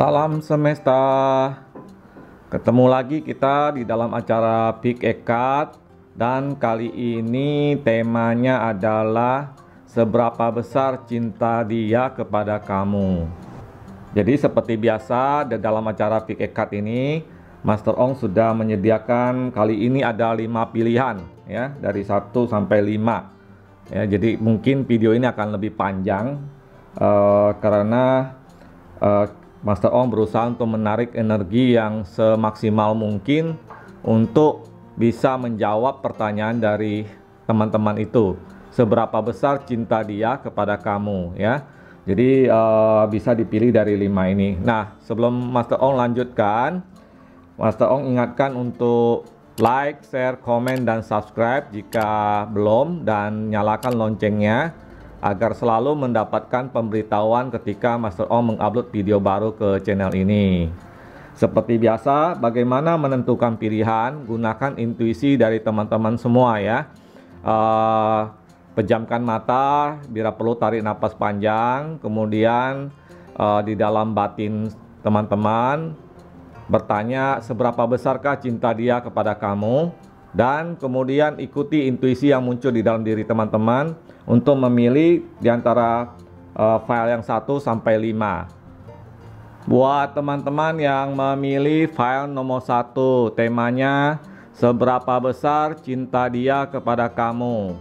Salam semesta. Ketemu lagi kita di dalam acara Pick a Card, dan kali ini temanya adalah seberapa besar cinta dia kepada kamu. Jadi seperti biasa di dalam acara Pick a Card ini, Master Ong sudah menyediakan kali ini ada 5 pilihan ya, dari 1 sampai 5. Ya, jadi mungkin video ini akan lebih panjang karena Master Ong berusaha untuk menarik energi yang semaksimal mungkin untuk bisa menjawab pertanyaan dari teman-teman itu. Seberapa besar cinta dia kepada kamu ya. Jadi bisa dipilih dari 5 ini. Nah, sebelum Master Ong lanjutkan, Master Ong ingatkan untuk like, share, komen, dan subscribe jika belum, dan nyalakan loncengnya agar selalu mendapatkan pemberitahuan ketika Master Ong mengupload video baru ke channel ini. Seperti biasa, bagaimana menentukan pilihan? Gunakan intuisi dari teman-teman semua ya. Pejamkan mata, bila perlu tarik napas panjang, kemudian di dalam batin teman-teman bertanya seberapa besarkah cinta dia kepada kamu, dan kemudian ikuti intuisi yang muncul di dalam diri teman-teman untuk memilih di antara file yang 1 sampai 5. Buat teman-teman yang memilih file nomor 1, temanya seberapa besar cinta dia kepada kamu.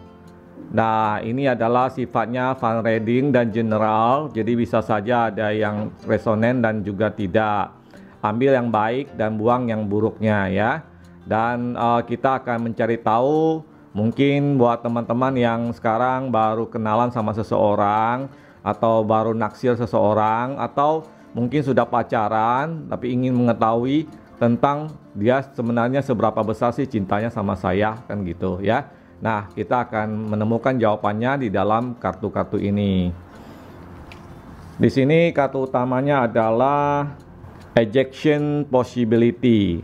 Nah, ini adalah sifatnya file reading dan general, jadi bisa saja ada yang resonan dan juga tidak. Ambil yang baik dan buang yang buruknya ya. Dan kita akan mencari tahu, mungkin buat teman-teman yang sekarang baru kenalan sama seseorang, atau baru naksir seseorang, atau mungkin sudah pacaran tapi ingin mengetahui tentang dia sebenarnya seberapa besar sih cintanya sama saya, kan gitu ya. Nah, kita akan menemukan jawabannya di dalam kartu-kartu ini. Di sini kartu utamanya adalah ejection possibility.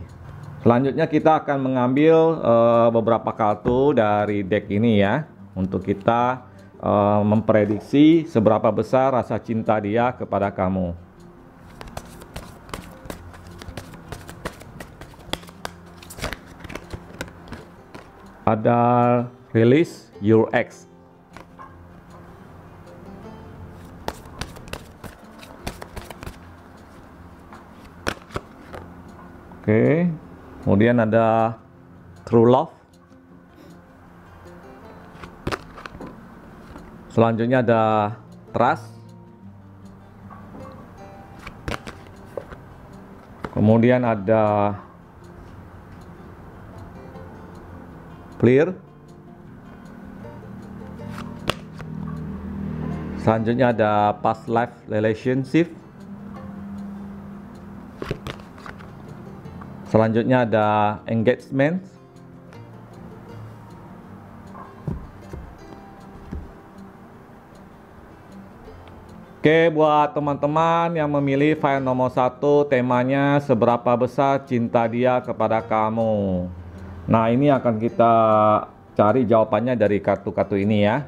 Selanjutnya kita akan mengambil beberapa kartu dari deck ini ya, untuk kita memprediksi seberapa besar rasa cinta dia kepada kamu. Ada release your ex. Oke, kemudian ada true love. Selanjutnya ada trust. Kemudian ada clear. Selanjutnya ada past life relationship. Selanjutnya ada engagement. Oke, buat teman-teman yang memilih file nomor 1, temanya seberapa besar cinta dia kepada kamu. Nah, ini akan kita cari jawabannya dari kartu-kartu ini ya.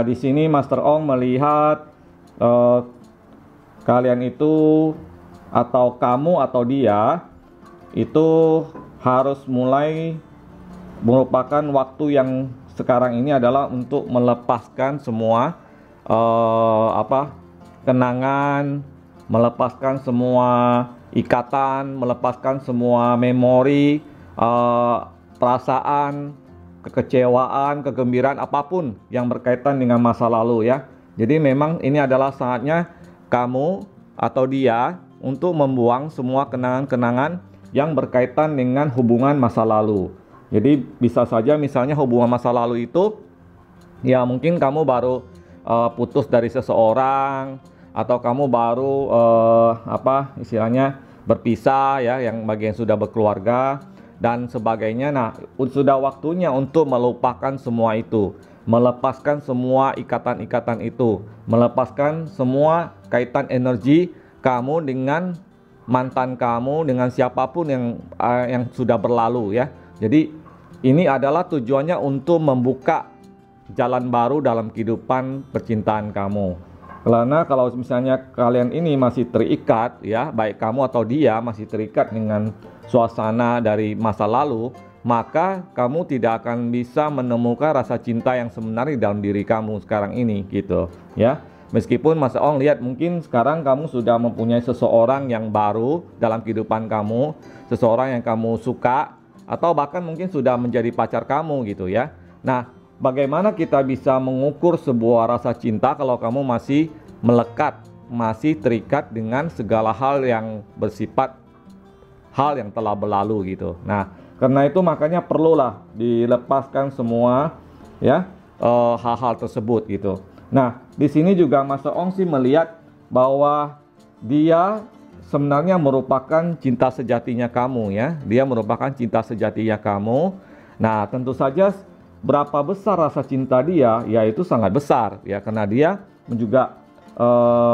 Di sini Master Ong melihat kalian itu, atau kamu atau dia itu harus mulai merupakan waktu yang sekarang ini adalah untuk melepaskan semua kenangan, melepaskan semua ikatan, melepaskan semua memori, perasaan, kekecewaan, kegembiraan, apapun yang berkaitan dengan masa lalu ya. Jadi memang ini adalah saatnya kamu atau dia untuk membuang semua kenangan-kenangan yang berkaitan dengan hubungan masa lalu. Jadi bisa saja misalnya hubungan masa lalu itu ya mungkin kamu baru putus dari seseorang, atau kamu baru istilahnya berpisah ya, yang bagian sudah berkeluarga dan sebagainya. Nah, sudah waktunya untuk melupakan semua itu, melepaskan semua ikatan-ikatan itu, melepaskan semua kaitan energi kamu dengan mantan kamu, dengan siapapun yang sudah berlalu ya. Jadi ini adalah tujuannya untuk membuka jalan baru dalam kehidupan percintaan kamu. Karena kalau misalnya kalian ini masih terikat, ya, baik kamu atau dia masih terikat dengan suasana dari masa lalu, maka kamu tidak akan bisa menemukan rasa cinta yang sebenarnya dalam diri kamu sekarang ini, gitu, ya. Meskipun Mas Ong lihat mungkin sekarang kamu sudah mempunyai seseorang yang baru dalam kehidupan kamu, seseorang yang kamu suka, atau bahkan mungkin sudah menjadi pacar kamu, gitu ya. Nah, bagaimana kita bisa mengukur sebuah rasa cinta kalau kamu masih melekat, masih terikat dengan segala hal yang bersifat hal yang telah berlalu, gitu. Nah, karena itu makanya perlulah dilepaskan semua, ya, hal-hal tersebut, gitu. Nah, di sini juga Mas Ong sih melihat bahwa dia sebenarnya merupakan cinta sejatinya kamu, ya. Dia merupakan cinta sejatinya kamu. Nah, tentu saja berapa besar rasa cinta dia, yaitu sangat besar, ya, karena dia juga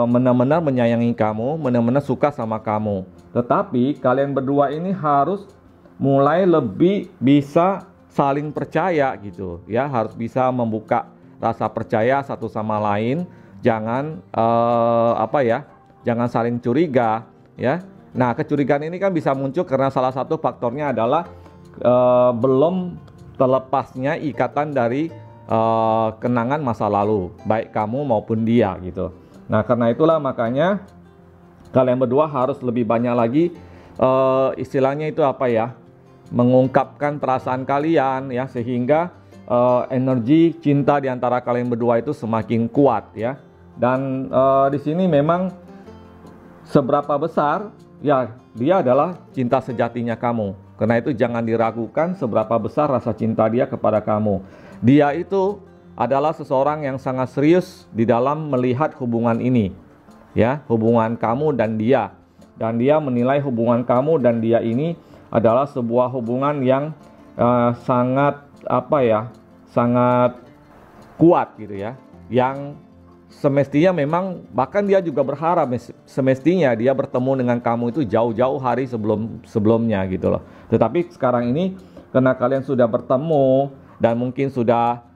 benar-benar menyayangi kamu, benar-benar suka sama kamu. Tetapi kalian berdua ini harus mulai lebih bisa saling percaya, gitu, ya. Harus bisa membuka rasa percaya satu sama lain, jangan jangan saling curiga, ya. Nah, kecurigaan ini kan bisa muncul karena salah satu faktornya adalah belum terlepasnya ikatan dari kenangan masa lalu, baik kamu maupun dia, gitu. Nah, karena itulah makanya kalian berdua harus lebih banyak lagi istilahnya itu mengungkapkan perasaan kalian, ya, sehingga energi cinta di antara kalian berdua itu semakin kuat, ya. Dan di sini memang seberapa besar, ya, dia adalah cinta sejatinya kamu. Karena itu jangan diragukan seberapa besar rasa cinta dia kepada kamu. Dia itu adalah seseorang yang sangat serius di dalam melihat hubungan ini, ya, hubungan kamu dan dia. Dan dia menilai hubungan kamu dan dia ini adalah sebuah hubungan yang sangat sangat kuat, gitu ya, yang semestinya memang bahkan dia juga berharap semestinya dia bertemu dengan kamu itu jauh-jauh hari sebelumnya, gitu loh. Tetapi sekarang ini karena kalian sudah bertemu dan mungkin sudah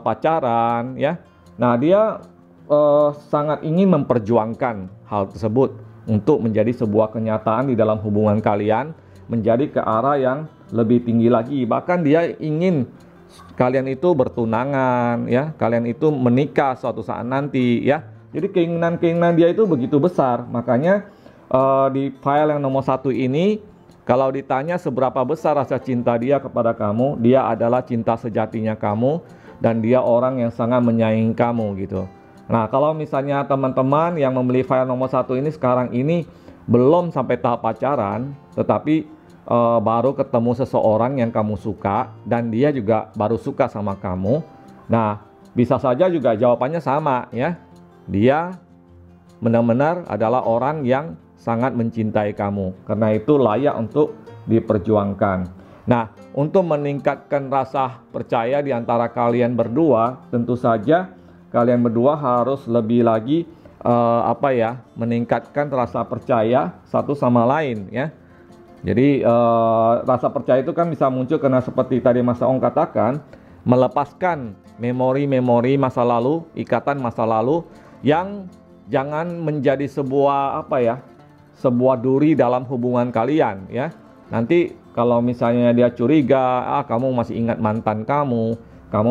pacaran, ya, nah dia sangat ingin memperjuangkan hal tersebut untuk menjadi sebuah kenyataan di dalam hubungan kalian, menjadi ke arah yang lebih tinggi lagi. Bahkan dia ingin kalian itu bertunangan, ya, kalian itu menikah suatu saat nanti, ya. Jadi keinginan dia itu begitu besar. Makanya di file yang nomor 1 ini, kalau ditanya seberapa besar rasa cinta dia kepada kamu, dia adalah cinta sejatinya kamu dan dia orang yang sangat menyayangi kamu, gitu. Nah, kalau misalnya teman-teman yang membeli file nomor 1 ini sekarang ini belum sampai tahap pacaran, tetapi baru ketemu seseorang yang kamu suka dan dia juga baru suka sama kamu. Nah, bisa saja juga jawabannya sama, ya. Dia benar-benar adalah orang yang sangat mencintai kamu. Karena itu layak untuk diperjuangkan. Nah, untuk meningkatkan rasa percaya di antara kalian berdua, tentu saja kalian berdua harus lebih lagi meningkatkan rasa percaya satu sama lain, ya. Jadi rasa percaya itu kan bisa muncul karena seperti tadi Mas Ong katakan, melepaskan memori-memori masa lalu, ikatan masa lalu yang jangan menjadi sebuah sebuah duri dalam hubungan kalian, ya. Nanti kalau misalnya dia curiga, kamu masih ingat mantan kamu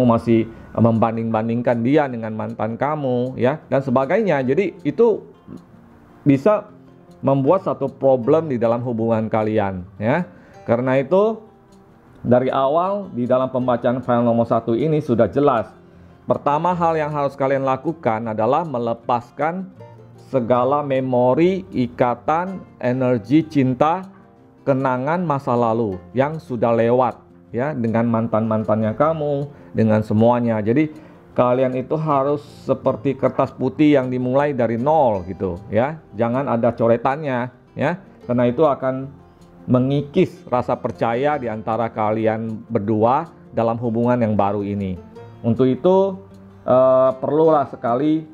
masih membanding-bandingkan dia dengan mantan kamu, ya, dan sebagainya. Jadi itu bisa membuat satu problem di dalam hubungan kalian, ya. Karena itu dari awal di dalam pembacaan file nomor 1 ini sudah jelas. Pertama hal yang harus kalian lakukan adalah melepaskan segala memori, ikatan, energi cinta, kenangan masa lalu yang sudah lewat, ya, dengan mantan-mantannya kamu, dengan semuanya. Jadi kalian itu harus seperti kertas putih yang dimulai dari nol, gitu, ya. Jangan ada coretannya, ya. Karena itu akan mengikis rasa percaya di antara kalian berdua dalam hubungan yang baru ini. Untuk itu perlulah sekali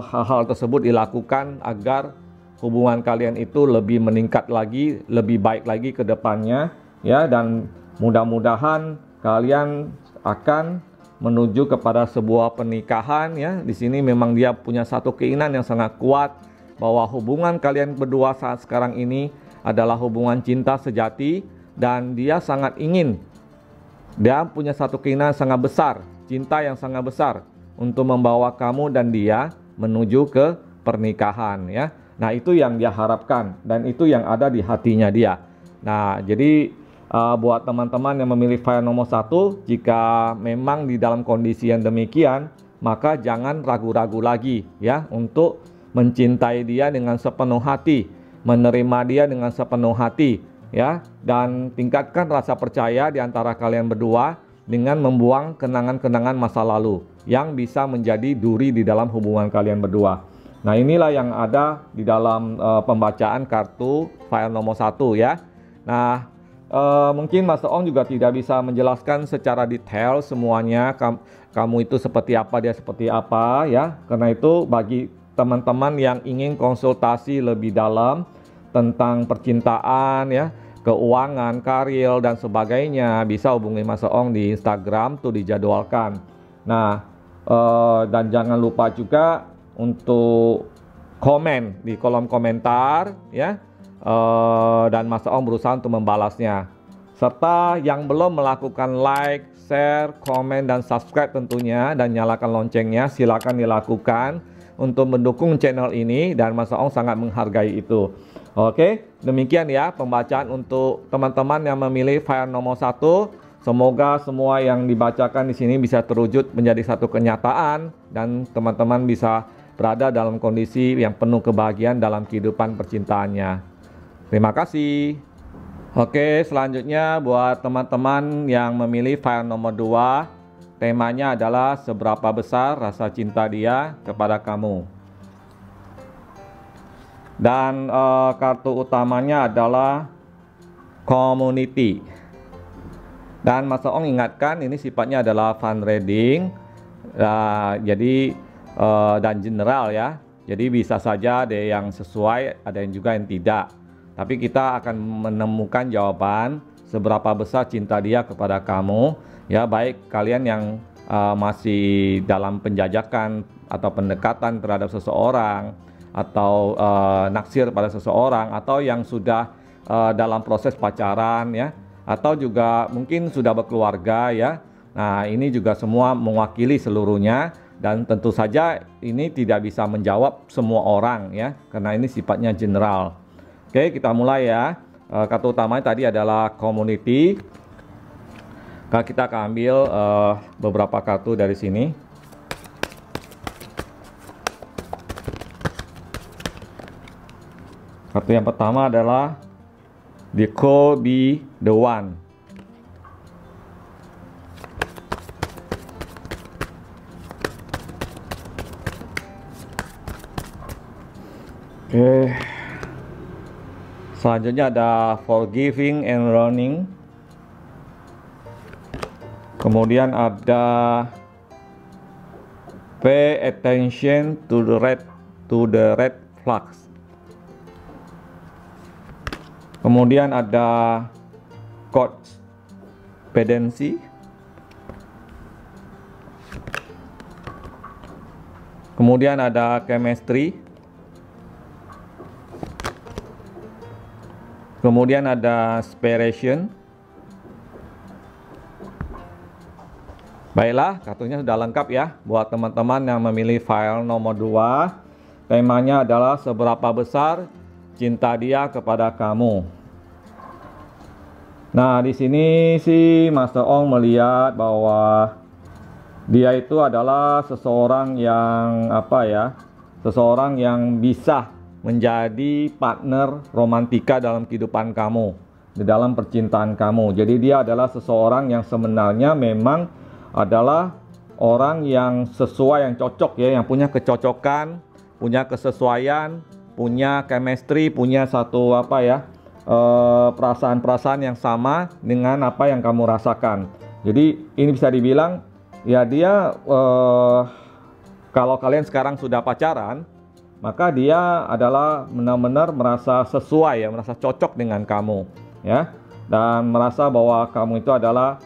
hal-hal tersebut dilakukan agar hubungan kalian itu lebih meningkat lagi, lebih baik lagi ke depannya, ya. Dan mudah-mudahan kalian akan menuju kepada sebuah pernikahan ya. Di sini memang dia punya satu keinginan yang sangat kuat bahwa hubungan kalian berdua saat sekarang ini adalah hubungan cinta sejati, dan dia sangat ingin, dia punya satu keinginan sangat besar, cinta yang sangat besar untuk membawa kamu dan dia menuju ke pernikahan ya. Nah, itu yang dia harapkan dan itu yang ada di hatinya dia. Nah, jadi buat teman-teman yang memilih file nomor 1, jika memang di dalam kondisi yang demikian, maka jangan ragu-ragu lagi ya untuk mencintai dia dengan sepenuh hati, menerima dia dengan sepenuh hati ya, dan tingkatkan rasa percaya di antara kalian berdua dengan membuang kenangan-kenangan masa lalu yang bisa menjadi duri di dalam hubungan kalian berdua. Nah, inilah yang ada di dalam pembacaan kartu file nomor 1 ya. Nah, mungkin Mas Ong juga tidak bisa menjelaskan secara detail semuanya kamu itu seperti apa, dia seperti apa ya. Karena itu bagi teman-teman yang ingin konsultasi lebih dalam tentang percintaan ya, keuangan, karir dan sebagainya, bisa hubungi Mas Ong di Instagram tuh dijadwalkan. Nah, dan jangan lupa juga untuk komen di kolom komentar ya, dan Mas Ong berusaha untuk membalasnya. Serta yang belum melakukan like, share, komen, dan subscribe tentunya, dan nyalakan loncengnya, silakan dilakukan untuk mendukung channel ini, dan Mas Ong sangat menghargai itu. Oke, demikian ya pembacaan untuk teman-teman yang memilih file nomor 1. Semoga semua yang dibacakan di sini bisa terwujud menjadi satu kenyataan dan teman-teman bisa berada dalam kondisi yang penuh kebahagiaan dalam kehidupan percintaannya. Terima kasih. Oke, selanjutnya buat teman-teman yang memilih file nomor 2, temanya adalah seberapa besar rasa cinta dia kepada kamu. Dan kartu utamanya adalah community. Dan Mas Ong ingatkan ini sifatnya adalah fun reading, jadi dan general ya. Jadi bisa saja ada yang sesuai, ada yang juga yang tidak. Tapi kita akan menemukan jawaban seberapa besar cinta dia kepada kamu ya, baik kalian yang masih dalam penjajakan atau pendekatan terhadap seseorang, atau naksir pada seseorang, atau yang sudah dalam proses pacaran ya, atau juga mungkin sudah berkeluarga ya. Nah, ini juga semua mewakili seluruhnya, dan tentu saja ini tidak bisa menjawab semua orang ya, karena ini sifatnya general. Oke, kita mulai ya. Kartu utamanya tadi adalah community. Kita akan ambil beberapa kartu dari sini. Kartu yang pertama adalah The Could Be The One. Oke. Selanjutnya ada Forgiving and Running. Kemudian ada Pay Attention to the red flags. Kemudian ada Codependency. Kemudian ada Chemistry. Kemudian ada Inspiration. Baiklah, kartunya sudah lengkap ya. Buat teman-teman yang memilih file nomor 2, temanya adalah seberapa besar cinta dia kepada kamu. Nah, di sini sih Mas Ong melihat bahwa dia itu adalah seseorang yang seseorang yang bisa menjadi partner romantika dalam kehidupan kamu, di dalam percintaan kamu. Jadi dia adalah seseorang yang sebenarnya memang adalah orang yang sesuai, yang cocok ya, yang punya kecocokan, punya kesesuaian, punya chemistry, punya satu perasaan-perasaan yang sama dengan apa yang kamu rasakan. Jadi ini bisa dibilang ya dia kalau kalian sekarang sudah pacaran, maka dia adalah benar-benar merasa sesuai ya, merasa cocok dengan kamu ya, dan merasa bahwa kamu itu adalah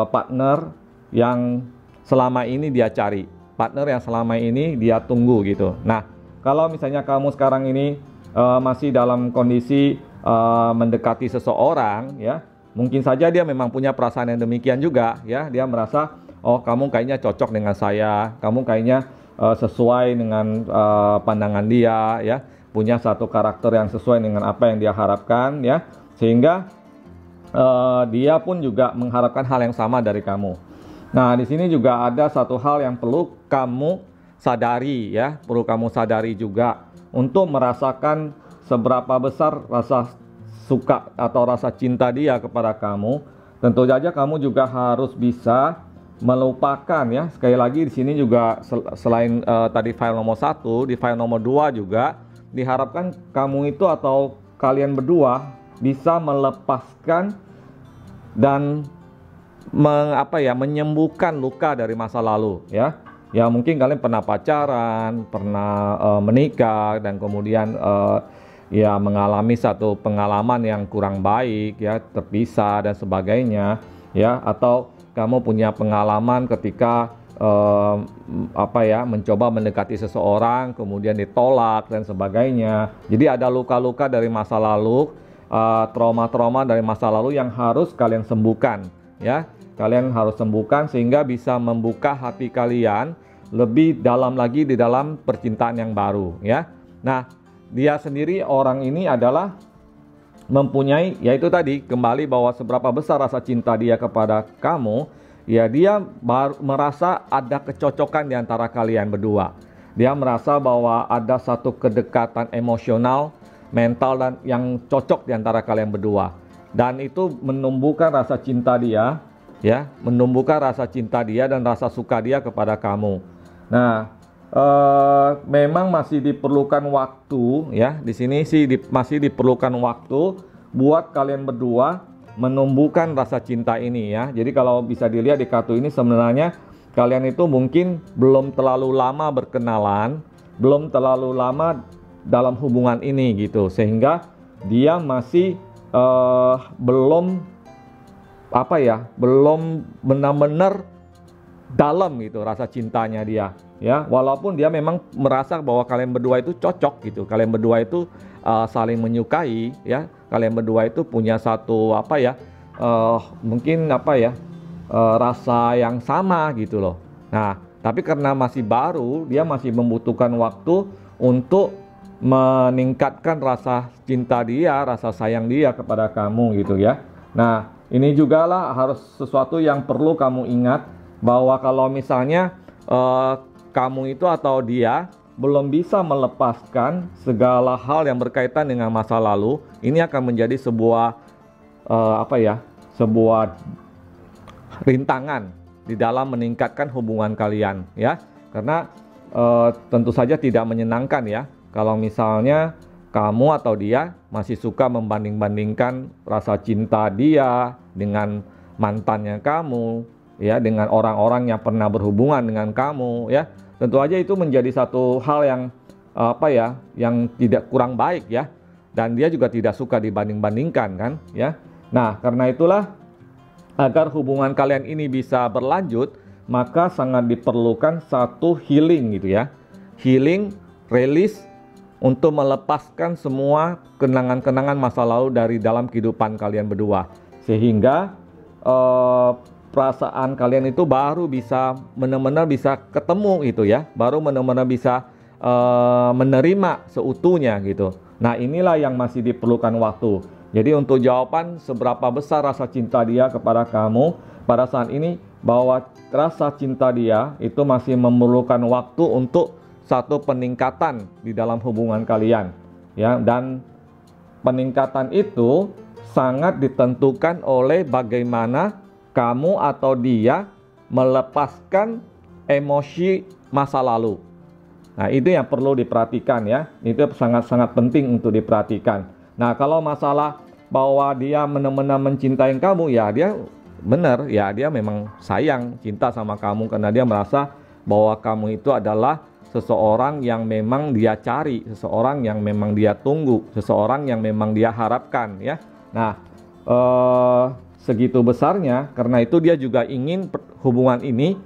partner yang selama ini dia cari, partner yang selama ini dia tunggu gitu. Nah, kalau misalnya kamu sekarang ini masih dalam kondisi mendekati seseorang, ya, mungkin saja dia memang punya perasaan yang demikian juga, ya. Dia merasa, oh kamu kayaknya cocok dengan saya, kamu kayaknya sesuai dengan pandangan dia, ya, punya satu karakter yang sesuai dengan apa yang dia harapkan, ya, sehingga dia pun juga mengharapkan hal yang sama dari kamu. Nah, di sini juga ada satu hal yang perlu kamu sadari, ya, perlu kamu sadari juga untuk merasakan seberapa besar rasa suka atau rasa cinta dia kepada kamu. Tentu saja kamu juga harus bisa melupakan, ya. Sekali lagi di sini juga selain tadi file nomor 1, di file nomor 2 juga diharapkan kamu itu atau kalian berdua bisa melepaskan dan menyembuhkan luka dari masa lalu, ya. Ya mungkin kalian pernah pacaran, pernah menikah, dan kemudian ya mengalami satu pengalaman yang kurang baik, ya, terpisah dan sebagainya, ya. Atau kamu punya pengalaman ketika mencoba mendekati seseorang kemudian ditolak dan sebagainya. Jadi ada luka-luka dari masa lalu, trauma-trauma dari masa lalu yang harus kalian sembuhkan, ya. Kalian harus sembuhkan sehingga bisa membuka hati kalian lebih dalam lagi di dalam percintaan yang baru, ya. Nah, dia sendiri, orang ini adalah mempunyai, yaitu tadi kembali bahwa seberapa besar rasa cinta dia kepada kamu, ya, dia merasa ada kecocokan di antara kalian berdua. Dia merasa bahwa ada satu kedekatan emosional, mental dan yang cocok di antara kalian berdua. Dan itu menumbuhkan rasa cinta dia, ya, menumbuhkan rasa cinta dia dan rasa suka dia kepada kamu. Nah, memang masih diperlukan waktu, ya. Di sini sih masih diperlukan waktu buat kalian berdua menumbuhkan rasa cinta ini, ya. Jadi kalau bisa dilihat di kartu ini sebenarnya kalian itu mungkin belum terlalu lama berkenalan, belum terlalu lama dalam hubungan ini gitu, sehingga dia masih belum benar-benar dalam gitu rasa cintanya dia, ya. Walaupun dia memang merasa bahwa kalian berdua itu cocok gitu, kalian berdua itu saling menyukai, ya. Kalian berdua itu punya satu rasa yang sama gitu loh. Nah, tapi karena masih baru, dia masih membutuhkan waktu untuk meningkatkan rasa cinta dia, rasa sayang dia kepada kamu gitu, ya. Nah, ini juga lah harus sesuatu yang perlu kamu ingat, bahwa kalau misalnya kamu itu atau dia belum bisa melepaskan segala hal yang berkaitan dengan masa lalu, ini akan menjadi sebuah sebuah rintangan di dalam meningkatkan hubungan kalian, ya. Karena tentu saja tidak menyenangkan, ya, kalau misalnya kamu atau dia masih suka membanding-bandingkan rasa cinta dia dengan mantannya kamu, ya, dengan orang-orang yang pernah berhubungan dengan kamu, ya. Tentu aja itu menjadi satu hal yang yang tidak kurang baik, ya. Dan dia juga tidak suka dibanding-bandingkan, kan, ya. Nah, karena itulah agar hubungan kalian ini bisa berlanjut, maka sangat diperlukan satu healing gitu, ya. Healing, release, untuk melepaskan semua kenangan-kenangan masa lalu dari dalam kehidupan kalian berdua, sehingga perasaan kalian itu baru bisa benar-benar bisa ketemu gitu, ya, baru benar-benar bisa menerima seutuhnya gitu. Nah, inilah yang masih diperlukan waktu. Jadi untuk jawaban seberapa besar rasa cinta dia kepada kamu pada saat ini, bahwa rasa cinta dia itu masih memerlukan waktu untuk satu peningkatan di dalam hubungan kalian, ya. Dan peningkatan itu sangat ditentukan oleh bagaimana kamu atau dia melepaskan emosi masa lalu. Nah, itu yang perlu diperhatikan, ya. Itu sangat-sangat penting untuk diperhatikan. Nah, kalau masalah bahwa dia benar-benar mencintai kamu, ya dia benar, ya dia memang sayang, cinta sama kamu, karena dia merasa bahwa kamu itu adalah seseorang yang memang dia cari, seseorang yang memang dia tunggu, seseorang yang memang dia harapkan, ya. Nah, segitu besarnya, karena itu dia juga ingin hubungan ini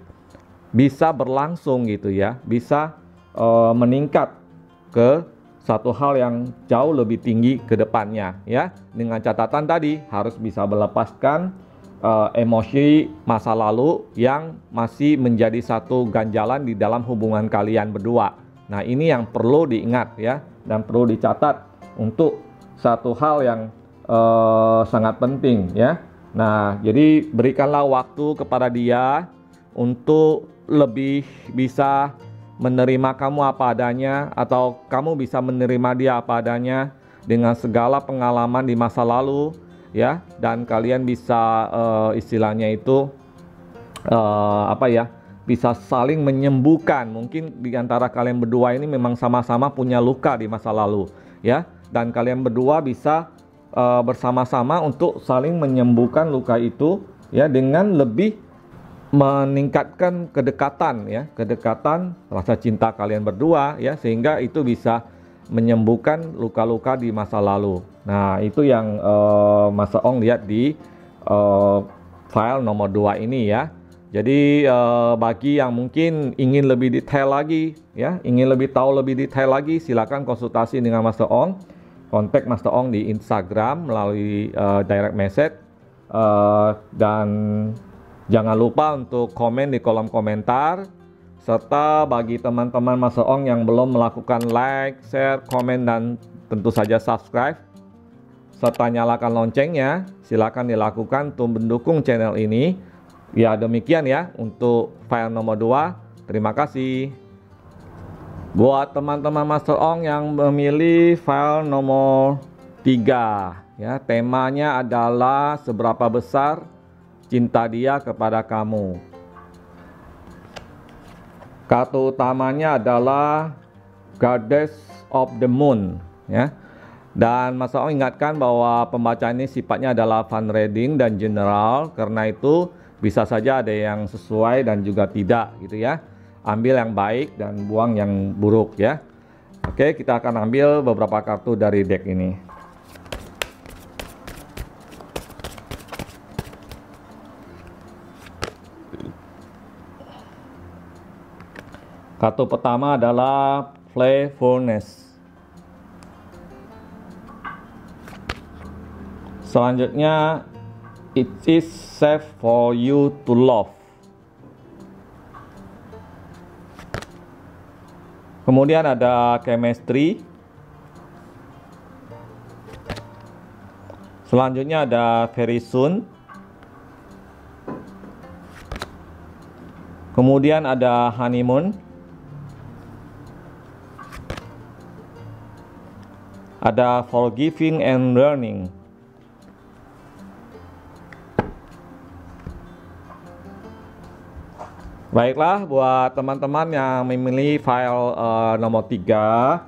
bisa berlangsung gitu ya, bisa meningkat ke satu hal yang jauh lebih tinggi ke depannya ya. Dengan catatan tadi harus bisa melepaskan emosi masa lalu yang masih menjadi satu ganjalan di dalam hubungan kalian berdua. Nah, ini yang perlu diingat ya, dan perlu dicatat untuk satu hal yang sangat penting ya. Nah, jadi berikanlah waktu kepada dia untuk lebih bisa menerima kamu apa adanya, atau kamu bisa menerima dia apa adanya dengan segala pengalaman di masa lalu ya, dan kalian bisa istilahnya itu bisa saling menyembuhkan. Mungkin di antara kalian berdua ini memang sama-sama punya luka di masa lalu ya, dan kalian berdua bisa bersama-sama untuk saling menyembuhkan luka itu ya, dengan lebih meningkatkan kedekatan ya, kedekatan rasa cinta kalian berdua ya, sehingga itu bisa menyembuhkan luka-luka di masa lalu. Nah, itu yang Mas Ong lihat di file nomor 2 ini ya. Jadi bagi yang mungkin ingin lebih detail lagi ya, ingin lebih tahu lebih detail lagi, silakan konsultasi dengan Mas Ong. Kontak Mas Ong di Instagram melalui direct message, dan jangan lupa untuk komen di kolom komentar. Serta bagi teman-teman Mas Ong yang belum melakukan like, share, komen, dan tentu saja subscribe serta nyalakan loncengnya, silakan dilakukan untuk mendukung channel ini. Ya, demikian ya untuk file nomor 2. Terima kasih. Buat teman-teman Master Ong yang memilih file nomor 3 ya, temanya adalah seberapa besar cinta dia kepada kamu. Kartu utamanya adalah Goddess of the Moon ya. Dan Mas Ong ingatkan bahwa pembacaan ini sifatnya adalah fun reading dan general, karena itu bisa saja ada yang sesuai dan juga tidak gitu ya. Ambil yang baik dan buang yang buruk ya. Oke, kita akan ambil beberapa kartu dari deck ini. Kartu pertama adalah Playfulness. Selanjutnya, It is safe for you to love. Kemudian ada Chemistry. Selanjutnya ada Very Soon. Kemudian ada Honeymoon. Ada Forgiving and Learning. Baiklah, buat teman-teman yang memilih file nomor 3,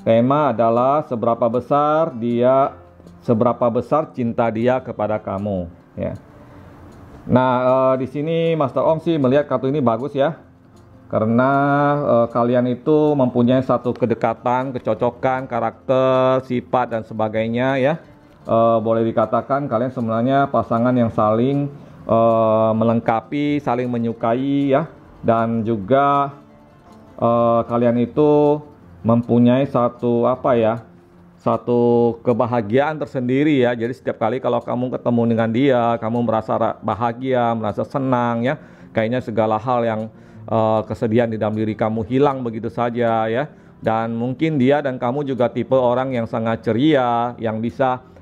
tema adalah seberapa besar cinta dia kepada kamu ya. Nah, di sini Master Ong sih melihat kartu ini bagus ya, karena kalian itu mempunyai satu kedekatan, kecocokan, karakter, sifat dan sebagainya ya. Boleh dikatakan kalian sebenarnya pasangan yang saling melengkapi, saling menyukai ya, dan juga kalian itu mempunyai satu satu kebahagiaan tersendiri ya. Jadi setiap kali kalau kamu ketemu dengan dia, kamu merasa bahagia, merasa senang ya, kayaknya segala hal yang kesedihan di dalam diri kamu hilang begitu saja ya. Dan mungkin dia dan kamu juga tipe orang yang sangat ceria, yang bisa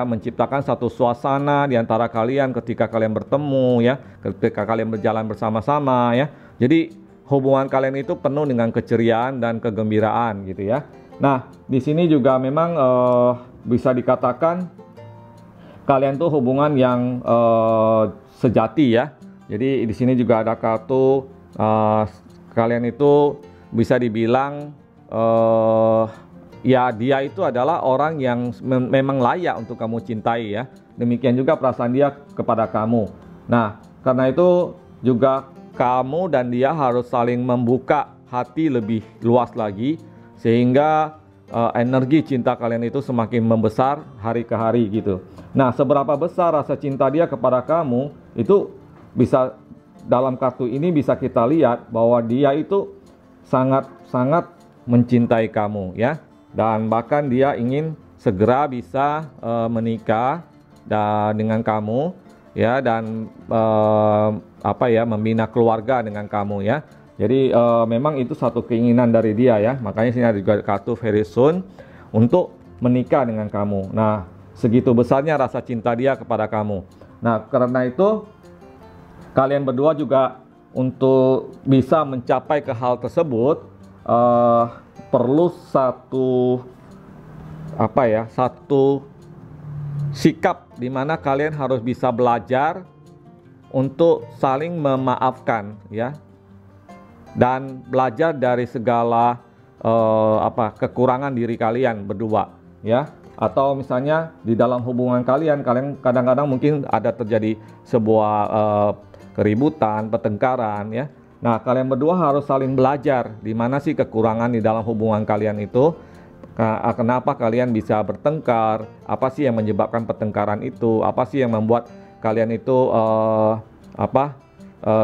menciptakan satu suasana di antara kalian ketika kalian bertemu ya, ketika kalian berjalan bersama-sama ya. Jadi hubungan kalian itu penuh dengan keceriaan dan kegembiraan gitu ya. Nah, di sini juga memang bisa dikatakan kalian tuh hubungan yang sejati ya. Jadi di sini juga ada kartu kalian itu bisa dibilang ya, dia itu adalah orang yang memang layak untuk kamu cintai ya. Demikian juga perasaan dia kepada kamu. Nah, karena itu juga kamu dan dia harus saling membuka hati lebih luas lagi, sehingga energi cinta kalian itu semakin membesar hari ke hari gitu. Nah, seberapa besar rasa cinta dia kepada kamu itu bisa dalam kartu ini bisa kita lihat bahwa dia itu sangat-sangat mencintai kamu ya, dan bahkan dia ingin segera bisa menikah dengan kamu ya, dan membina keluarga dengan kamu ya. Jadi memang itu satu keinginan dari dia ya, makanya sini ada juga kartu very soon untuk menikah dengan kamu. Nah, segitu besarnya rasa cinta dia kepada kamu. Nah, karena itu kalian berdua juga untuk bisa mencapai ke hal tersebut perlu satu sikap di mana kalian harus bisa belajar untuk saling memaafkan ya, dan belajar dari segala kekurangan diri kalian berdua ya. Atau misalnya di dalam hubungan kalian kadang-kadang mungkin ada terjadi sebuah keributan, pertengkaran ya. Nah, kalian berdua harus saling belajar di mana sih kekurangan di dalam hubungan kalian itu. Kenapa kalian bisa bertengkar? Apa sih yang menyebabkan pertengkaran itu? Apa sih yang membuat kalian itu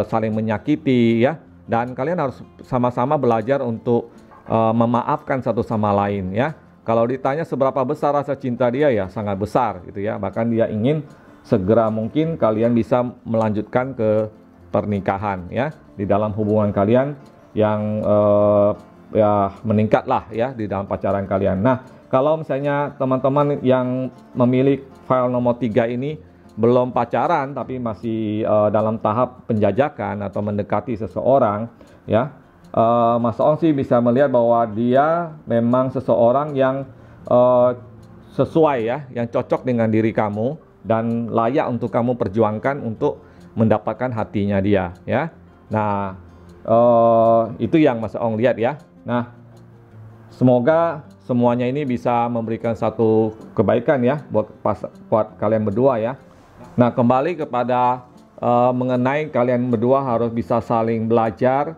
saling menyakiti ya? Dan kalian harus sama-sama belajar untuk memaafkan satu sama lain ya. Kalau ditanya seberapa besar rasa cinta dia, ya sangat besar gitu ya. Bahkan dia ingin segera mungkin kalian bisa melanjutkan ke pernikahan ya, di dalam hubungan kalian yang meningkat lah ya di dalam pacaran kalian. Nah, kalau misalnya teman-teman yang memilih file nomor 3 ini belum pacaran tapi masih dalam tahap penjajakan atau mendekati seseorang ya, Mas Ong sih bisa melihat bahwa dia memang seseorang yang sesuai ya, yang cocok dengan diri kamu dan layak untuk kamu perjuangkan untuk mendapatkan hatinya dia ya. Nah, itu yang Mas Ong lihat ya. Nah, semoga semuanya ini bisa memberikan satu kebaikan ya buat kalian berdua ya. Nah, kembali kepada mengenai kalian berdua harus bisa saling belajar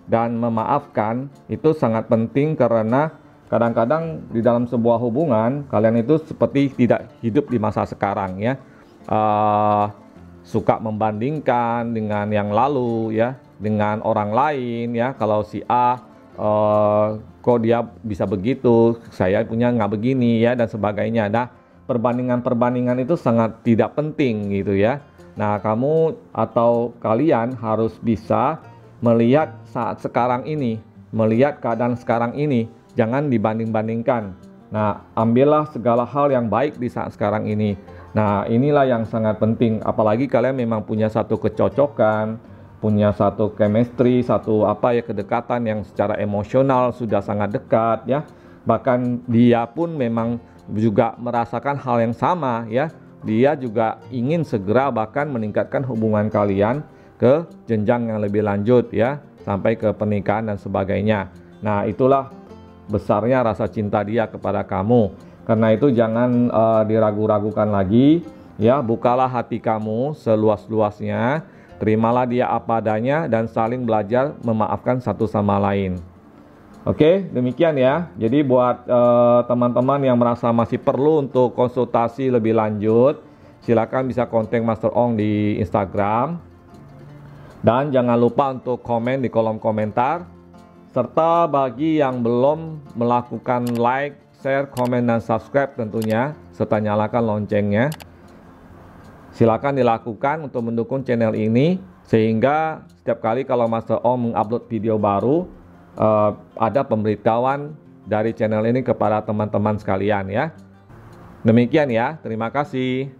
dan memaafkan, itu sangat penting karena kadang-kadang di dalam sebuah hubungan kalian itu seperti tidak hidup di masa sekarang ya. Suka membandingkan dengan yang lalu ya, dengan orang lain ya. Kalau si A kok dia bisa begitu, saya punya nggak begini ya, dan sebagainya. Nah, perbandingan-perbandingan itu sangat tidak penting gitu ya. Nah, kamu atau kalian harus bisa melihat saat sekarang ini, melihat keadaan sekarang ini, jangan dibanding-bandingkan. Nah, ambillah segala hal yang baik di saat sekarang ini. Nah, inilah yang sangat penting, apalagi kalian memang punya satu kecocokan, punya satu chemistry, satu kedekatan yang secara emosional sudah sangat dekat ya. Bahkan dia pun memang juga merasakan hal yang sama ya. Dia juga ingin segera bahkan meningkatkan hubungan kalian ke jenjang yang lebih lanjut ya, sampai ke pernikahan dan sebagainya. Nah, itulah besarnya rasa cinta dia kepada kamu. Karena itu jangan diragu-ragukan lagi ya, bukalah hati kamu seluas-luasnya, terimalah dia apa adanya dan saling belajar memaafkan satu sama lain. Oke, demikian ya. Jadi buat teman-teman yang merasa masih perlu untuk konsultasi lebih lanjut, silakan bisa kontak Master Ong di Instagram. Dan jangan lupa untuk komen di kolom komentar. Serta bagi yang belum melakukan like, share, komen, dan subscribe tentunya, serta nyalakan loncengnya, silakan dilakukan untuk mendukung channel ini, sehingga setiap kali kalau Master Ong mengupload video baru, ada pemberitahuan dari channel ini kepada teman-teman sekalian ya. Demikian ya, terima kasih.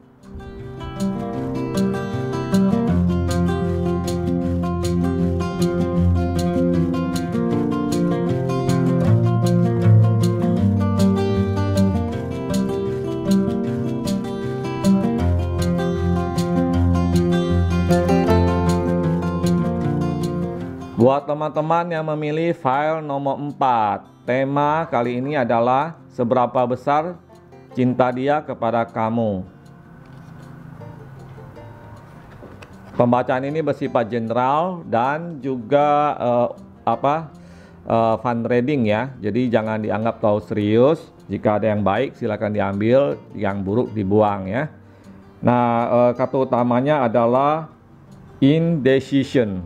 Buat teman-teman yang memilih file nomor 4, tema kali ini adalah seberapa besar cinta dia kepada kamu. Pembacaan ini bersifat general dan juga fun reading ya. Jadi jangan dianggap terlalu serius. Jika ada yang baik silakan diambil, yang buruk dibuang ya. Nah, kartu utamanya adalah Indecision.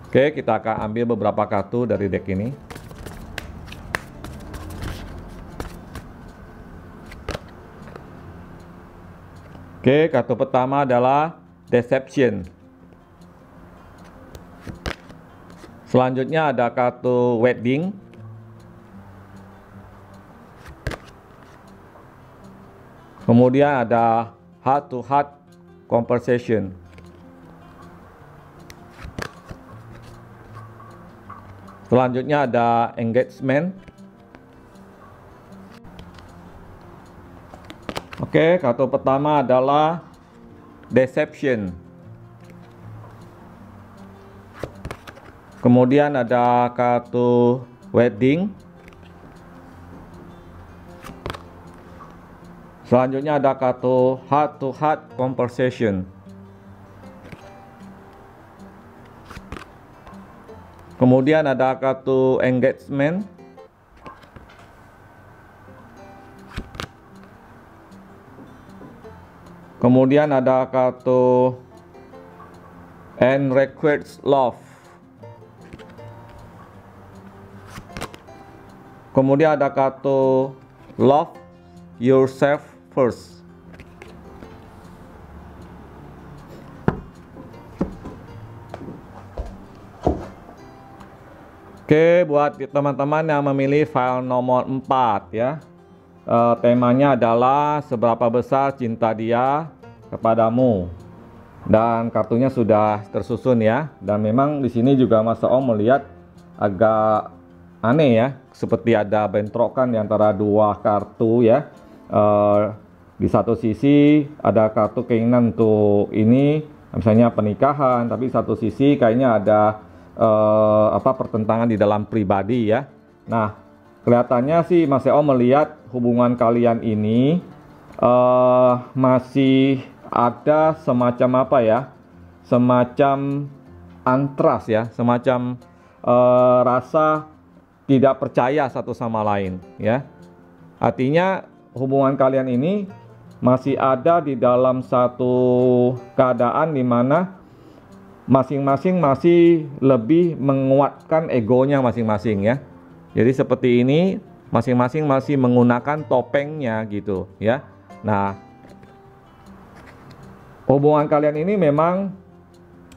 Oke, kita akan ambil beberapa kartu dari deck ini. Oke, kartu pertama adalah Deception. Selanjutnya ada kartu Wedding. Kemudian ada Heart to Heart Conversation. Selanjutnya ada Engagement. Oke, kartu pertama adalah Deception. Kemudian ada kartu Wedding. Selanjutnya ada kartu Heart to Heart Conversation. Kemudian ada kartu Engagement. Kemudian ada kartu And Requires Love. Kemudian ada kartu Love Yourself First. Oke, buat teman-teman yang memilih file nomor 4 ya. Temanya adalah seberapa besar cinta dia kepadamu. Dan kartunya sudah tersusun ya. Dan memang di sini juga Mas Om melihat agak aneh ya, seperti ada bentrokan di antara dua kartu ya. Di satu sisi ada kartu keinginan untuk ini, misalnya pernikahan, tapi satu sisi kayaknya ada pertentangan di dalam pribadi ya. Nah, kelihatannya sih Mas Eo melihat hubungan kalian ini masih ada semacam apa ya, semacam antras ya, semacam rasa tidak percaya satu sama lain ya. Artinya hubungan kalian ini masih ada di dalam satu keadaan di mana masing-masing masih lebih menguatkan egonya masing-masing ya. Jadi seperti ini, masing-masing masih menggunakan topengnya gitu ya. Nah, hubungan kalian ini memang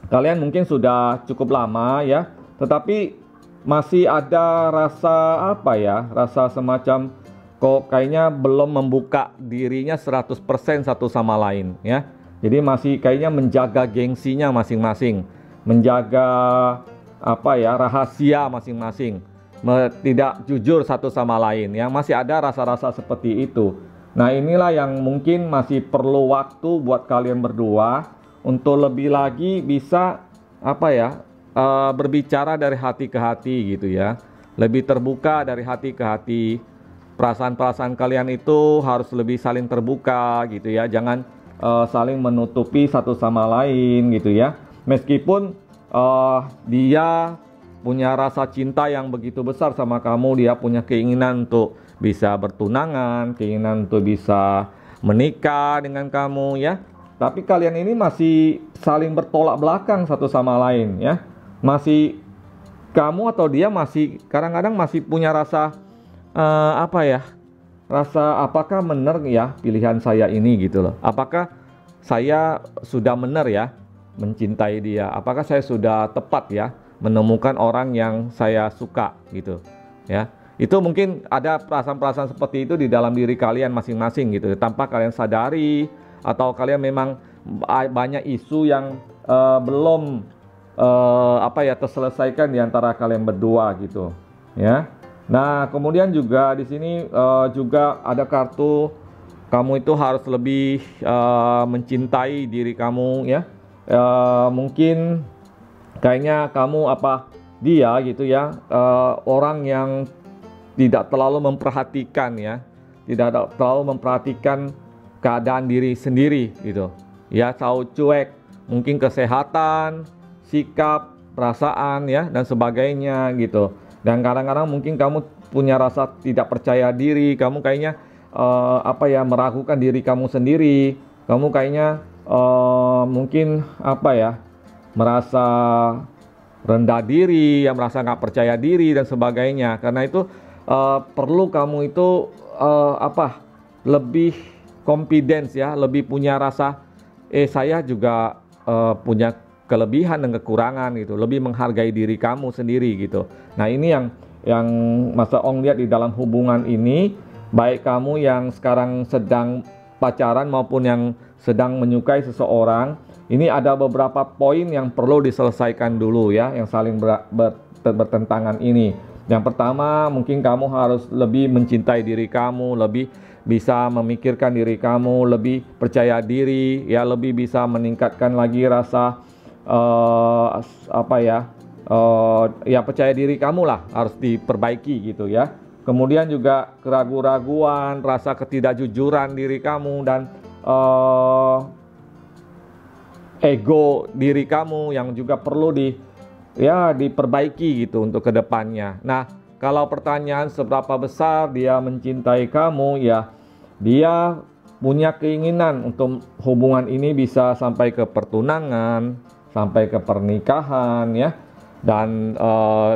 kalian mungkin sudah cukup lama ya, tetapi masih ada rasa apa ya, rasa semacam kok kayaknya belum membuka dirinya 100% satu sama lain ya. Jadi masih kayaknya menjaga gengsinya masing-masing, menjaga apa ya, rahasia masing-masing, tidak jujur satu sama lain. Yang masih ada rasa-rasa seperti itu. Nah, inilah yang mungkin masih perlu waktu buat kalian berdua untuk lebih lagi bisa apa ya, berbicara dari hati ke hati gitu ya. Lebih terbuka dari hati ke hati. Perasaan-perasaan kalian itu harus lebih saling terbuka gitu ya. Jangan saling menutupi satu sama lain gitu ya. Meskipun dia punya rasa cinta yang begitu besar sama kamu, dia punya keinginan untuk bisa bertunangan, keinginan untuk bisa menikah dengan kamu ya. Tapi kalian ini masih saling bertolak belakang satu sama lain ya. Masih kamu atau dia masih kadang-kadang masih punya rasa apa ya, rasa apakah benar ya pilihan saya ini gitu loh. Apakah saya sudah benar ya mencintai dia? Apakah saya sudah tepat ya menemukan orang yang saya suka gitu ya? Itu mungkin ada perasaan-perasaan seperti itu di dalam diri kalian masing-masing gitu, tanpa kalian sadari, atau kalian memang banyak isu yang belum terselesaikan di antara kalian berdua gitu ya. Nah, kemudian juga di sini juga ada kartu kamu itu harus lebih mencintai diri kamu ya. Mungkin kayaknya kamu dia gitu ya, orang yang tidak terlalu memperhatikan ya, tidak terlalu memperhatikan keadaan diri sendiri gitu ya, tahu cuek mungkin kesehatan, sikap, perasaan ya dan sebagainya gitu. Dan kadang-kadang mungkin kamu punya rasa tidak percaya diri, kamu kayaknya meragukan diri kamu sendiri, kamu kayaknya mungkin apa ya, merasa rendah diri, yang merasa nggak percaya diri dan sebagainya. Karena itu perlu kamu itu lebih confidence ya, lebih punya rasa saya juga punya kelebihan dan kekurangan gitu, lebih menghargai diri kamu sendiri gitu. Nah ini yang Mas Ong lihat di dalam hubungan ini, baik kamu yang sekarang sedang pacaran maupun yang sedang menyukai seseorang, ini ada beberapa poin yang perlu diselesaikan dulu ya, yang saling bertentangan ini. Yang pertama, mungkin kamu harus lebih mencintai diri kamu, lebih bisa memikirkan diri kamu, lebih percaya diri, ya, lebih bisa meningkatkan lagi rasa percaya diri kamu lah, harus diperbaiki gitu ya. Kemudian juga keraguan-raguan, rasa ketidakjujuran diri kamu dan ego diri kamu yang juga perlu diperbaiki gitu untuk kedepannya. Nah, kalau pertanyaan seberapa besar dia mencintai kamu, ya dia punya keinginan untuk hubungan ini bisa sampai ke pertunangan, sampai ke pernikahan ya. Dan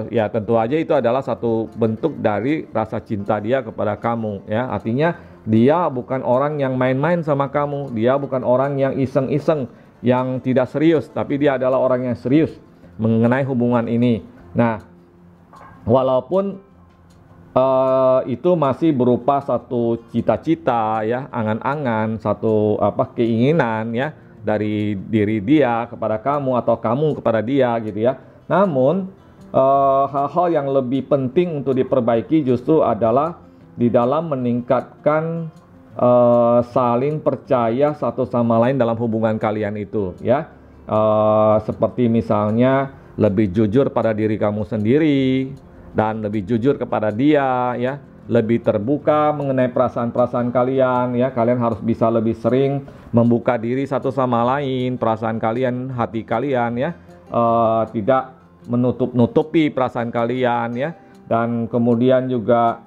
ya tentu aja itu adalah satu bentuk dari rasa cinta dia kepada kamu ya. Artinya dia bukan orang yang main-main sama kamu, dia bukan orang yang iseng-iseng, yang tidak serius, tapi dia adalah orang yang serius mengenai hubungan ini. Nah, walaupun itu masih berupa satu cita-cita ya, angan-angan, satu keinginan ya dari diri dia kepada kamu atau kamu kepada dia gitu ya. Namun hal-hal yang lebih penting untuk diperbaiki justru adalah di dalam meningkatkan saling percaya satu sama lain dalam hubungan kalian itu ya. Seperti misalnya lebih jujur pada diri kamu sendiri dan lebih jujur kepada dia ya, lebih terbuka mengenai perasaan-perasaan kalian ya. Kalian harus bisa lebih sering membuka diri satu sama lain, perasaan kalian, hati kalian ya, tidak menutup-nutupi perasaan kalian ya. Dan kemudian juga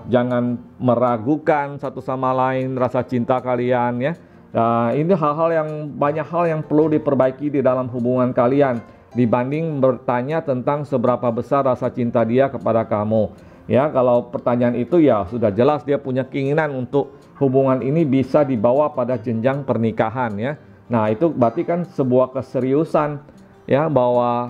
jangan meragukan satu sama lain rasa cinta kalian ya. Nah, ini banyak hal yang perlu diperbaiki di dalam hubungan kalian dibanding bertanya tentang seberapa besar rasa cinta dia kepada kamu. Ya, kalau pertanyaan itu ya sudah jelas dia punya keinginan untuk hubungan ini bisa dibawa pada jenjang pernikahan ya. Nah, itu berarti kan sebuah keseriusan ya, bahwa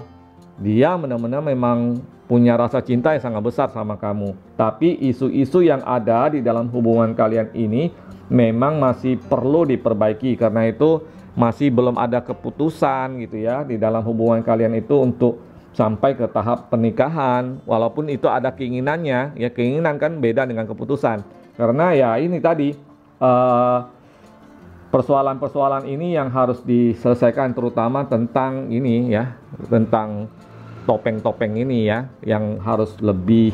dia benar-benar memang punya rasa cinta yang sangat besar sama kamu. Tapi isu-isu yang ada di dalam hubungan kalian ini memang masih perlu diperbaiki. Karena itu masih belum ada keputusan gitu ya di dalam hubungan kalian itu untuk sampai ke tahap pernikahan. Walaupun itu ada keinginannya ya, keinginan kan beda dengan keputusan. Karena ya ini tadi persoalan-persoalan ini yang harus diselesaikan, terutama tentang ini ya, tentang topeng-topeng ini ya, yang harus lebih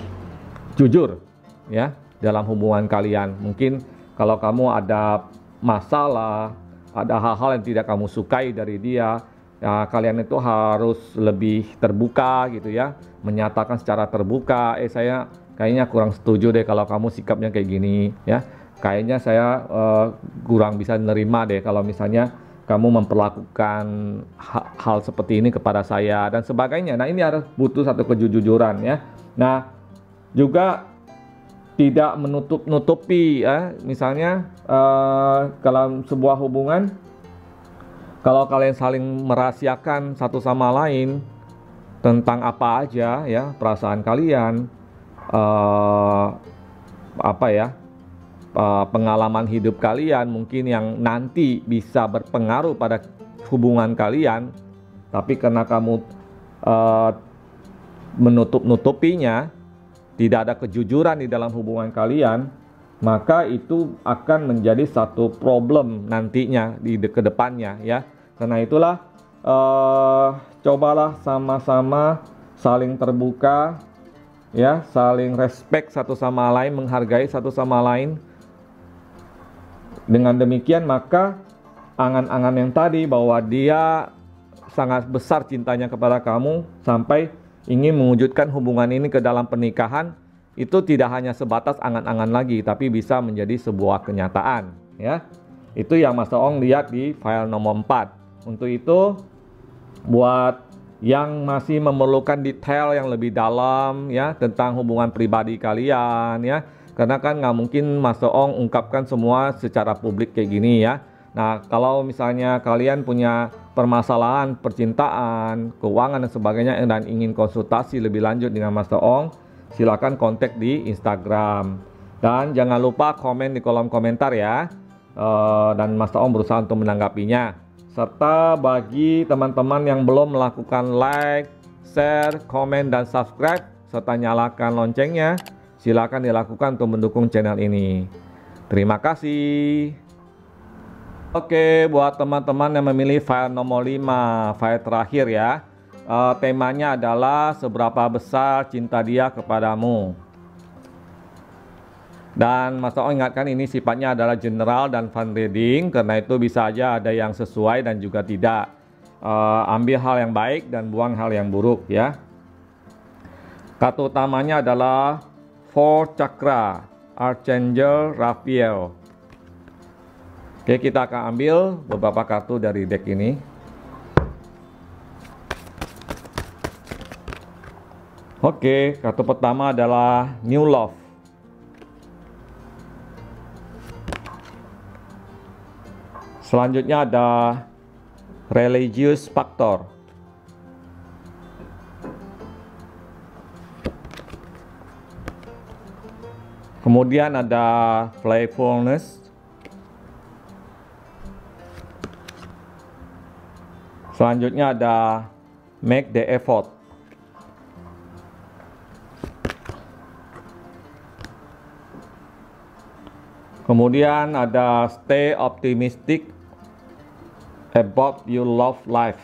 jujur ya dalam hubungan kalian. Mungkin kalau kamu ada masalah, ada hal-hal yang tidak kamu sukai dari dia ya, kalian itu harus lebih terbuka gitu ya, menyatakan secara terbuka, saya kayaknya kurang setuju deh kalau kamu sikapnya kayak gini ya, kayaknya saya kurang bisa nerima deh kalau misalnya kamu memperlakukan hal seperti ini kepada saya dan sebagainya. Nah, ini harus butuh satu kejujuran ya. Nah, juga tidak menutup-nutupi ya. Misalnya kalau sebuah hubungan, kalau kalian saling merahasiakan satu sama lain tentang apa aja ya, perasaan kalian, pengalaman hidup kalian mungkin yang nanti bisa berpengaruh pada hubungan kalian, tapi karena kamu menutup-nutupinya, tidak ada kejujuran di dalam hubungan kalian, maka itu akan menjadi satu problem nantinya di kedepannya ya. Karena itulah cobalah sama-sama saling terbuka ya, saling respect satu sama lain, menghargai satu sama lain. Dengan demikian maka angan-angan yang tadi bahwa dia sangat besar cintanya kepada kamu sampai ingin mewujudkan hubungan ini ke dalam pernikahan, itu tidak hanya sebatas angan-angan lagi, tapi bisa menjadi sebuah kenyataan ya. Itu yang Master Ong lihat di file nomor 4. Untuk itu, buat yang masih memerlukan detail yang lebih dalam ya tentang hubungan pribadi kalian ya, karena kan nggak mungkin Master Ong ungkapkan semua secara publik kayak gini ya. Nah, kalau misalnya kalian punya permasalahan percintaan, keuangan dan sebagainya dan ingin konsultasi lebih lanjut dengan Master Ong, silakan kontak di Instagram. Dan jangan lupa komen di kolom komentar ya. Dan Master Ong berusaha untuk menanggapinya. Serta bagi teman-teman yang belum melakukan like, share, komen, dan subscribe, serta nyalakan loncengnya, silakan dilakukan untuk mendukung channel ini. Terima kasih. Oke, buat teman-teman yang memilih file nomor 5, file terakhir ya. Temanya adalah seberapa besar cinta dia kepadamu. Dan Master Ong ingatkan ini sifatnya adalah general dan fun reading, karena itu bisa aja ada yang sesuai dan juga tidak. Ambil hal yang baik dan buang hal yang buruk ya. Kartu utamanya adalah Four Chakra, Archangel Raphael. Oke, kita akan ambil beberapa kartu dari deck ini. Oke, kartu pertama adalah New Love. Selanjutnya ada Religious Factor. Kemudian ada Playfulness. Selanjutnya ada Make the Effort. Kemudian ada Stay Optimistic about your love life.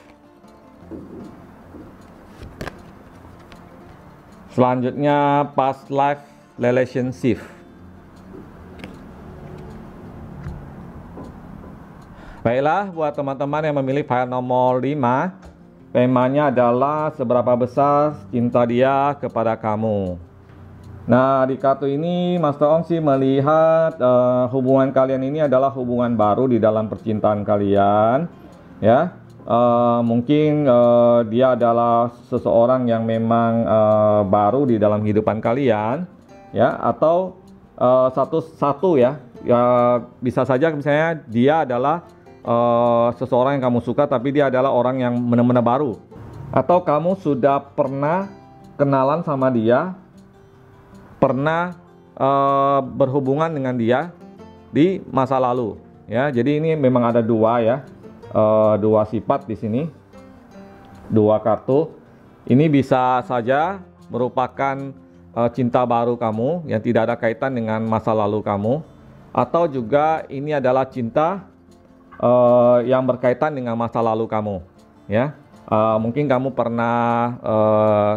Selanjutnya Past Life Relationship. Baiklah, buat teman-teman yang memilih file nomor 5, temanya adalah seberapa besar cinta dia kepada kamu. Nah, di kartu ini Master Ong sih melihat hubungan kalian ini adalah hubungan baru di dalam percintaan kalian ya. Mungkin dia adalah seseorang yang memang baru di dalam kehidupan kalian ya, atau satu ya, bisa saja misalnya dia adalah seseorang yang kamu suka tapi dia adalah orang yang benar-benar baru, atau kamu sudah pernah kenalan sama dia, pernah berhubungan dengan dia di masa lalu ya. Jadi ini memang ada dua ya, dua sifat di sini, dua kartu. Ini bisa saja merupakan cinta baru kamu yang tidak ada kaitan dengan masa lalu kamu, atau juga ini adalah cinta yang berkaitan dengan masa lalu kamu ya. Mungkin kamu pernah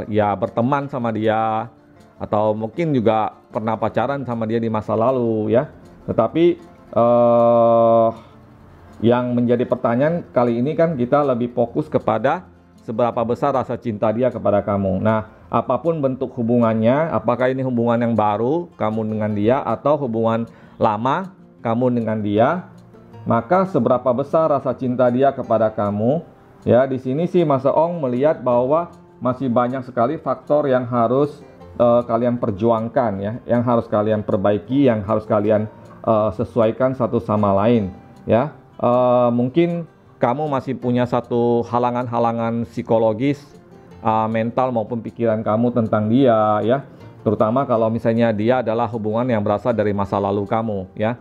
ya berteman sama dia, atau mungkin juga pernah pacaran sama dia di masa lalu ya. Tetapi yang menjadi pertanyaan kali ini kan kita lebih fokus kepada seberapa besar rasa cinta dia kepada kamu. Nah, apapun bentuk hubungannya, apakah ini hubungan yang baru kamu dengan dia atau hubungan lama kamu dengan dia, maka seberapa besar rasa cinta dia kepada kamu ya. Di sini sih Master Ong melihat bahwa masih banyak sekali faktor yang harus kalian perjuangkan ya, yang harus kalian perbaiki, yang harus kalian sesuaikan satu sama lain ya. Mungkin kamu masih punya satu halangan-halangan psikologis, mental maupun pikiran kamu tentang dia ya, terutama kalau misalnya dia adalah hubungan yang berasal dari masa lalu kamu ya.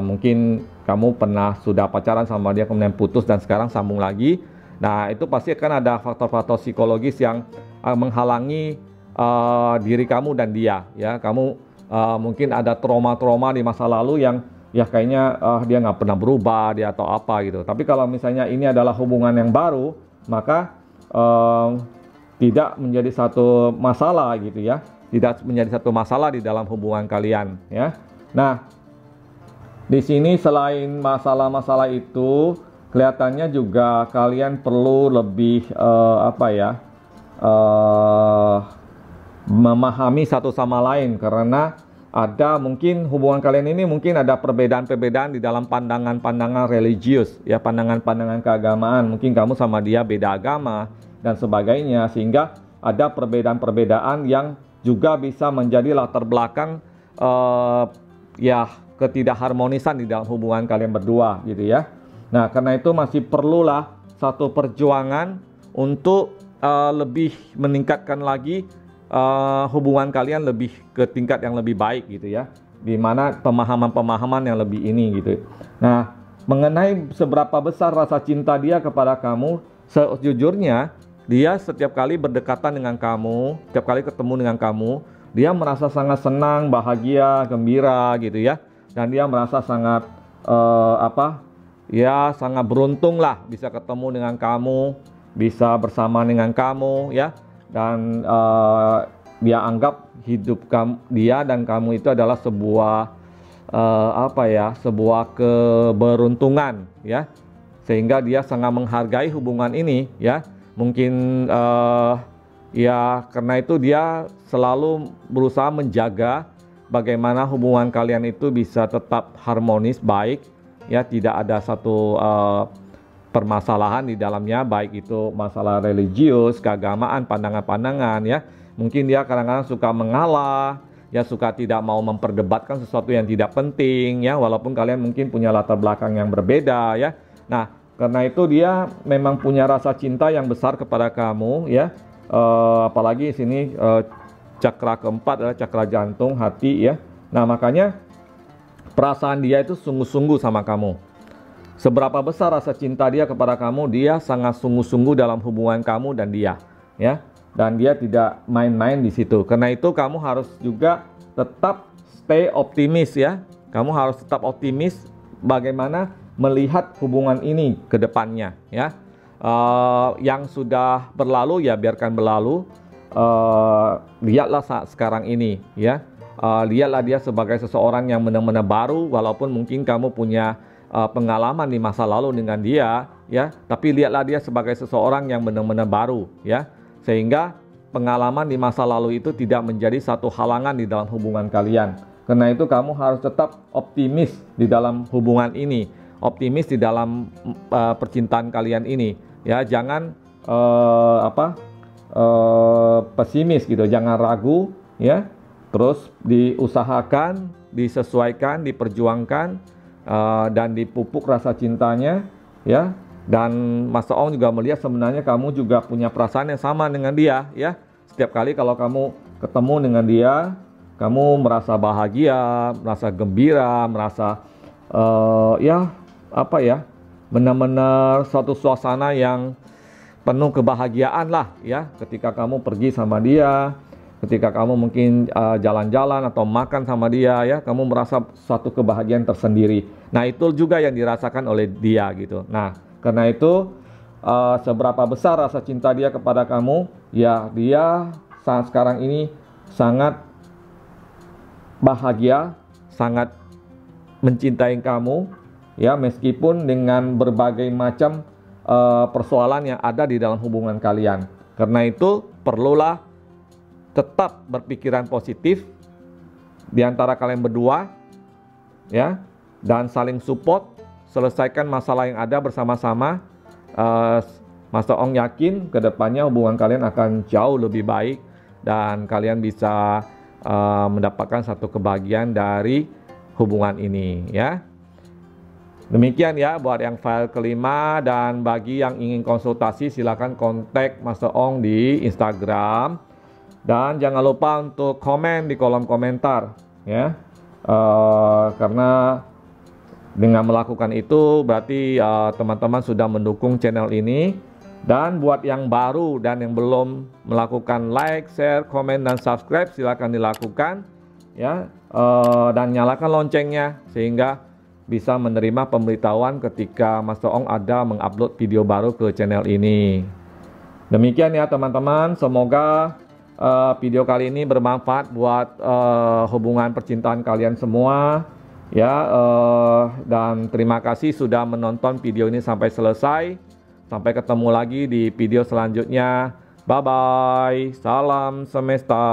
Mungkin kamu pernah sudah pacaran sama dia kemudian putus dan sekarang sambung lagi. Nah, itu pasti akan ada faktor-faktor psikologis yang menghalangi diri kamu dan dia ya. Kamu mungkin ada trauma-trauma di masa lalu yang ya kayaknya dia nggak pernah berubah dia atau apa gitu. Tapi kalau misalnya ini adalah hubungan yang baru, maka tidak menjadi satu masalah gitu ya, tidak menjadi satu masalah di dalam hubungan kalian ya. Nah, di sini selain masalah-masalah itu, kelihatannya juga kalian perlu lebih memahami satu sama lain, karena ada mungkin hubungan kalian ini mungkin ada perbedaan-perbedaan di dalam pandangan-pandangan religius, ya, pandangan-pandangan keagamaan. Mungkin kamu sama dia beda agama dan sebagainya, sehingga ada perbedaan-perbedaan yang juga bisa menjadi latar belakang ya ketidakharmonisan di dalam hubungan kalian berdua gitu ya. Nah, karena itu masih perlulah satu perjuangan untuk lebih meningkatkan lagi hubungan kalian lebih ke tingkat yang lebih baik gitu ya, di mana pemahaman-pemahaman yang lebih ini gitu. Nah, mengenai seberapa besar rasa cinta dia kepada kamu, sejujurnya dia setiap kali berdekatan dengan kamu, setiap kali ketemu dengan kamu, dia merasa sangat senang, bahagia, gembira gitu ya, dan dia merasa sangat sangat beruntung lah bisa ketemu dengan kamu, bisa bersama dengan kamu ya. Dan dia anggap hidup dia dan kamu itu adalah sebuah sebuah keberuntungan ya, sehingga dia sangat menghargai hubungan ini ya. Mungkin ya karena itu dia selalu berusaha menjaga bagaimana hubungan kalian itu bisa tetap harmonis, baik ya, tidak ada satu permasalahan di dalamnya, baik itu masalah religius, keagamaan, pandangan-pandangan ya. Mungkin dia kadang-kadang suka mengalah, ya suka tidak mau memperdebatkan sesuatu yang tidak penting ya, walaupun kalian mungkin punya latar belakang yang berbeda ya. Nah, karena itu dia memang punya rasa cinta yang besar kepada kamu ya. Apalagi sini cakra keempat adalah cakra jantung, hati ya. Nah, makanya perasaan dia itu sungguh-sungguh sama kamu. Seberapa besar rasa cinta dia kepada kamu, dia sangat sungguh-sungguh dalam hubungan kamu dan dia, ya. Dan dia tidak main-main di situ. Karena itu kamu harus juga tetap stay optimis ya. Kamu harus tetap optimis bagaimana melihat hubungan ini ke depannya, ya. Yang sudah berlalu ya biarkan berlalu. Lihatlah saat sekarang ini, ya. Lihatlah dia sebagai seseorang yang benar-benar baru, walaupun mungkin kamu punya pengalaman di masa lalu dengan dia ya, tapi lihatlah dia sebagai seseorang yang benar-benar baru ya, sehingga pengalaman di masa lalu itu tidak menjadi satu halangan di dalam hubungan kalian. Karena itu kamu harus tetap optimis di dalam hubungan ini, optimis di dalam percintaan kalian ini ya, jangan pesimis gitu, jangan ragu ya, terus diusahakan, disesuaikan, diperjuangkan, dan dipupuk rasa cintanya ya. Dan Mas Ong juga melihat sebenarnya kamu juga punya perasaan yang sama dengan dia ya. Setiap kali kalau kamu ketemu dengan dia, kamu merasa bahagia, merasa gembira, merasa benar-benar suatu suasana yang penuh kebahagiaan lah ya, ketika kamu pergi sama dia, ketika kamu mungkin jalan-jalan atau makan sama dia ya, kamu merasa suatu kebahagiaan tersendiri. Nah, itu juga yang dirasakan oleh dia gitu. Nah, karena itu seberapa besar rasa cinta dia kepada kamu, ya dia saat sekarang ini sangat bahagia, sangat mencintai kamu ya, meskipun dengan berbagai macam persoalan yang ada di dalam hubungan kalian. Karena itu perlulah tetap berpikiran positif di antara kalian berdua ya, dan saling support, selesaikan masalah yang ada bersama-sama. Mas Ong yakin kedepannya hubungan kalian akan jauh lebih baik dan kalian bisa mendapatkan satu kebahagiaan dari hubungan ini ya. Demikian ya buat yang file kelima, dan bagi yang ingin konsultasi silakan kontak Mas Ong di Instagram. Dan jangan lupa untuk komen di kolom komentar ya, karena dengan melakukan itu berarti teman-teman sudah mendukung channel ini. Dan buat yang baru dan yang belum melakukan like, share, komen, dan subscribe, silakan dilakukan ya, dan nyalakan loncengnya sehingga bisa menerima pemberitahuan ketika Mas Ong ada mengupload video baru ke channel ini. Demikian ya teman-teman, semoga video kali ini bermanfaat buat hubungan percintaan kalian semua ya, dan terima kasih sudah menonton video ini sampai selesai. Sampai ketemu lagi di video selanjutnya. Bye bye, salam semesta.